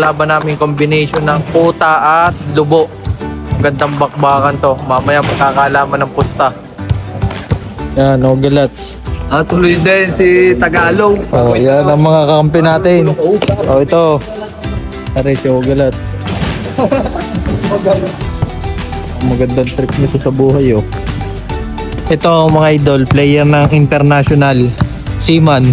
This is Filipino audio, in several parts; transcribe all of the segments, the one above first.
kalaban namin combination ng kuta at lubo. Gandang bakbakan to. Mamaya magkakalaman ng pusta. Yan, Ogalats. Tuloy din si Tagalog. Oh, yan ang mga kakampi natin. Oh, ito. Aray si Ogalats. Magandang trip nito sa buhay, oh. Ito mga idol, player ng international. Seaman.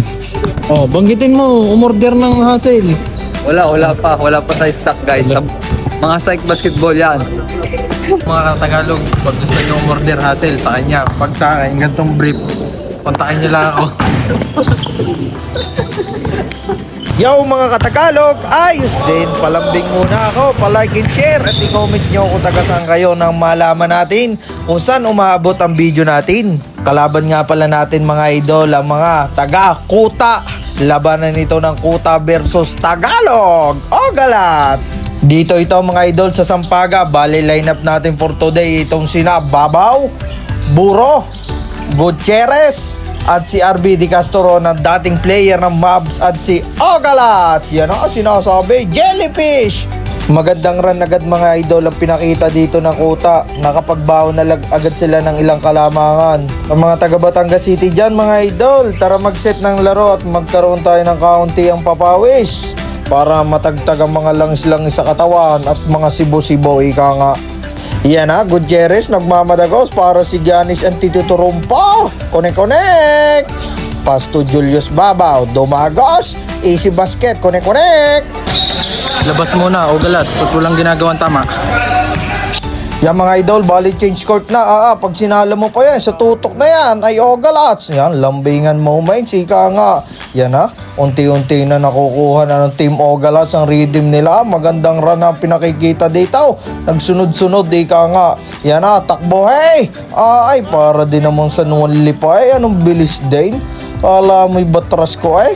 Oh, banggitin mo, umorder ng hassle. Wala pa tayo stock guys. Mga psych basketball yan. Mga Tagalog, pag gusto nyo umorder hassle sa kanya, pag sa akin, gantong brief, kontakin nyo lang ako. Yo mga katagalog, ayos din. Palambing muna ako, palike and share at i-comment nyo kung taga saan kayo nang malaman natin kung saan umaabot ang video natin. Kalaban nga pala natin mga idol ang mga taga Kuta. Labanan nito ng Kuta versus Tagalog. Ogalats! Dito ito mga idol sa Sampaga. Bali lineup natin for today itong sina Babaw, Buro, Gutierrez at si RB Di Castro na dating player ng Mavs at si Ogalats. Yan ang sinasabi, Jellyfish! Magandang run agad mga idol ang pinakita dito ng Kuta. Nakapagbaon na agad sila ng ilang kalamangan. Ang mga taga Batangas City dyan mga idol, tara mag-set ng laro at magkaroon tayo ng kaunti ang papawis para matagtag ang mga langis-langis sa katawan at mga sibo-sibo, ika nga. Yan na, Gutierrez nagmamadagos para si Giannis Antetokounmpo. Connect! Pass to Julius Babaw, dumagos, easy basket, connect! Labas muna, Ogalats, at walang ginagawang tama. Yan mga idol, bali change court na. Pag sinala mo pa yan, sa tutok na yan, ay Ogalats. Yan, lambingan moments, ika nga. Yan ha, unti-unti na nakukuha na ng Team Ogalats ang rhythm nila. Magandang run ang pinakikita dito. Nagsunod-sunod, ika nga. Yan ha, takbo, hey! Ay, para din naman sa nuwanli pa, eh. Anong bilis din? Kala mo'y batras ko, eh.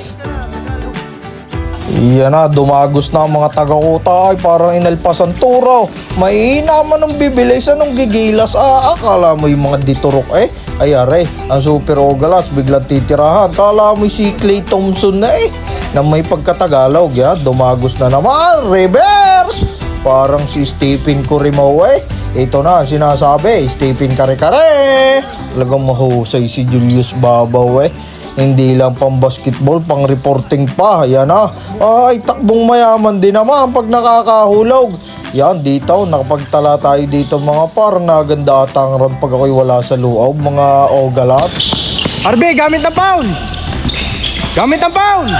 Yan na, dumagos na ang mga taga-Kuta. Ay, parang inalpasan turo. May naman ng bibilis, anong gigilas. Akala mo yung mga diturok, eh. Ay, are, ang Super Ogalats biglang titirahan. Kala mo si Klay Thompson na, eh, na may pagkatagalog. Yan, dumagos na naman. Reverse! Parang si Stephen Curry mo, eh. Ito na, sinasabi, Stephen Kare-Kare. Talagang mahusay si Julius Babaw, eh. Hindi lang pang basketball, pang reporting pa. Yan na. Ay, takbong mayaman din naman pag nakakahulog. Yan, dito, nakapagtala tayo dito mga par. Naganda atang run pag ako'y wala sa loob, mga Ogalats. RB, gamit ng foul! Gamit ng foul!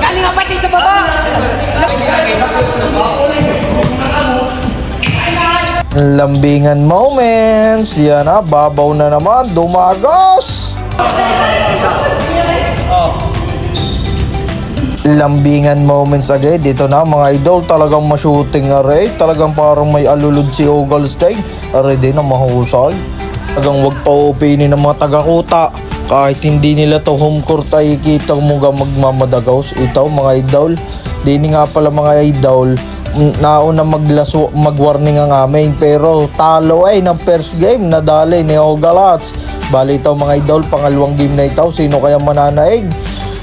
Galing nga pati sa baba! Lambingan moments. Yan na, Babaw na naman, dumagos. Lambingan moments agad. Dito na mga idol, talagang ma-shooting array. Talagang parang may alulod si Ogalstein. Array din na mahusay. Talagang wag pa opinin ng mga taga-Kuta. Kahit hindi nila to home court ay kita mo ga magmamadagaws. Ito mga idol, dini nga pala mga idol, nauna mag-warning ang amin, pero talo ay ng first game, nadali ni Ogalats. Bali ito mga idol, pangalawang game na ito. Sino kaya mananaig?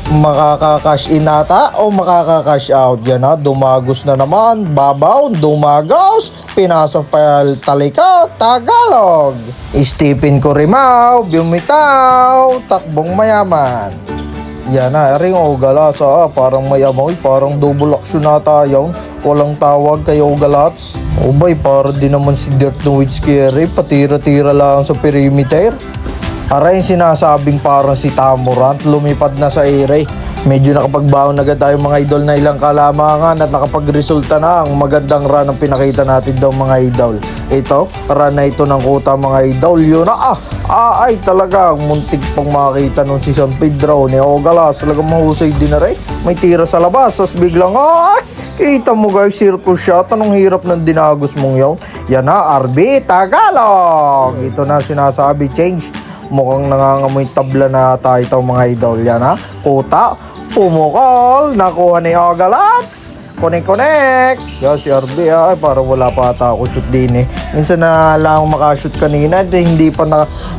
Makaka-cash in ata o makaka-cash out? Yan na, dumagos na naman. Babaw, dumagos, pinasok pa talika, Tagalog. Stephen Curry-Mau, bumitaw, takbong mayaman. Yan na, ring Ogalats. Parang mayamoy, parang double action na tayo. Walang tawag kay Ogalats. O bay, para din naman si Dirk Nowitzki, patira-tira lang sa perimeter. Aray, sinasabing parang si Tamorant, lumipad na sa ere. Medyo nakapagbaon na agad tayo mga idol na ilang kalamangan at nakapagresulta na ang magandang run ang pinakita natin daw mga idol. Ito, run na ito ng Kuta mga idol. Yun na, ay talagang muntik pang makita nung si San Pedro ni Ogalats. Talagang mahusay din na rin. May tira sa labas, tas biglang, kita mo guys, circle shot. Anong hirap ng dinagos mong yun? Yan na, RB Tagalog. Ito na sinasabi, change. Mukhang nangangamoy tabla na tayo mga idol. Yan ha, Kuta, pumukol, nakuha ni Ogalats. Connect! Yan si RB ay para wala pa ata ako shoot din eh. Minsan na lang ako makashoot kanina at hindi pa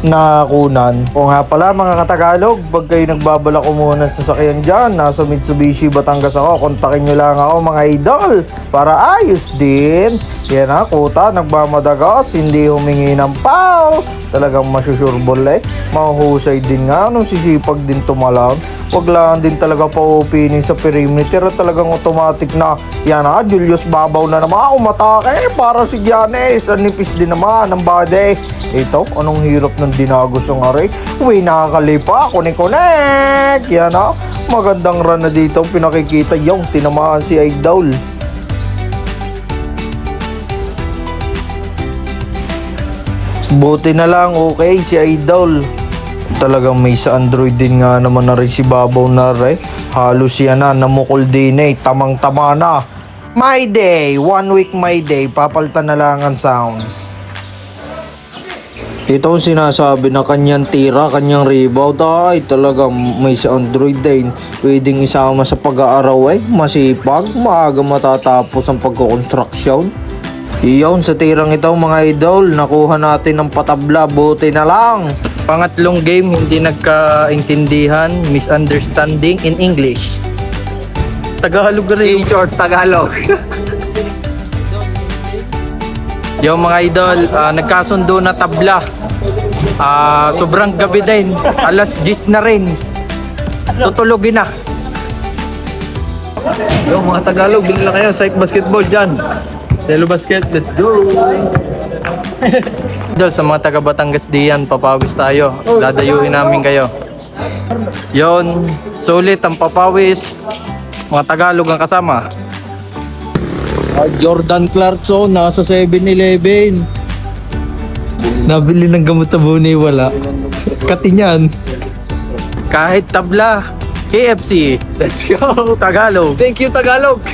nakunan. O nga pala mga katagalog, pag kayo nagbabalak muna sa sasakyan dyan, nasa Mitsubishi Batangas ako, kontakin nyo lang ako mga idol para ayos din. Yan ha, kuta, nagmamadagas, hindi humingi ng pao. Talagang masusurbol eh. Mahuhusay din nga nung sisipag din tumalang. Wag lang din talaga pa-opening sa perimeter at talagang automatic na. Yan ha, Julius Babaw na naman umatake para si Giannis. Ang nipis din naman ng body. Ito, anong hirap ng dinagos ng aray. Uy, nakakalipa. Connect! Yan ha, magandang run na dito. Pinakikita yung tinamaan si Idol. Buti na lang okay si Idol. Talagang may sa Android din nga naman na rin si Babaw na rin. Halos yan na, namukol din eh. Tamang-tama na. My day, 1 week my day. Papalitan na lang ang sounds. Ito ang sinasabi na kanyang tira, kanyang rebound. Ay, talagang may sa Android din. Pwedeng isama sa pag-aaraw eh. Masipag, maaga matatapos ang pagkukonstruksyon. Iyon, sa tirang ito mga idol, nakuha natin ng patabla, buti na lang. Pangatlong game, hindi nagkaintindihan, misunderstanding in English. Tagalog rin. In short, Tagalog. Yung mga idol, nagkasundo na tabla. Sobrang gabi din, alas 10 na rin. Tutulogin na. Yung mga Tagalog, din lang kayo, Psych Basketball dyan. Hello Basket, let's go! Idol, sa mga taga Batangas diyan, papawis tayo. Dadayuhin namin kayo. Yon, sulit ang papawis. Mga Tagalog ang kasama. Jordan Clarkson, nasa 7-Eleven. Nabili ng gamot sa Buni, wala. Katinyan. Kahit tabla, KFC. Let's go, Tagalog. Thank you Tagalog!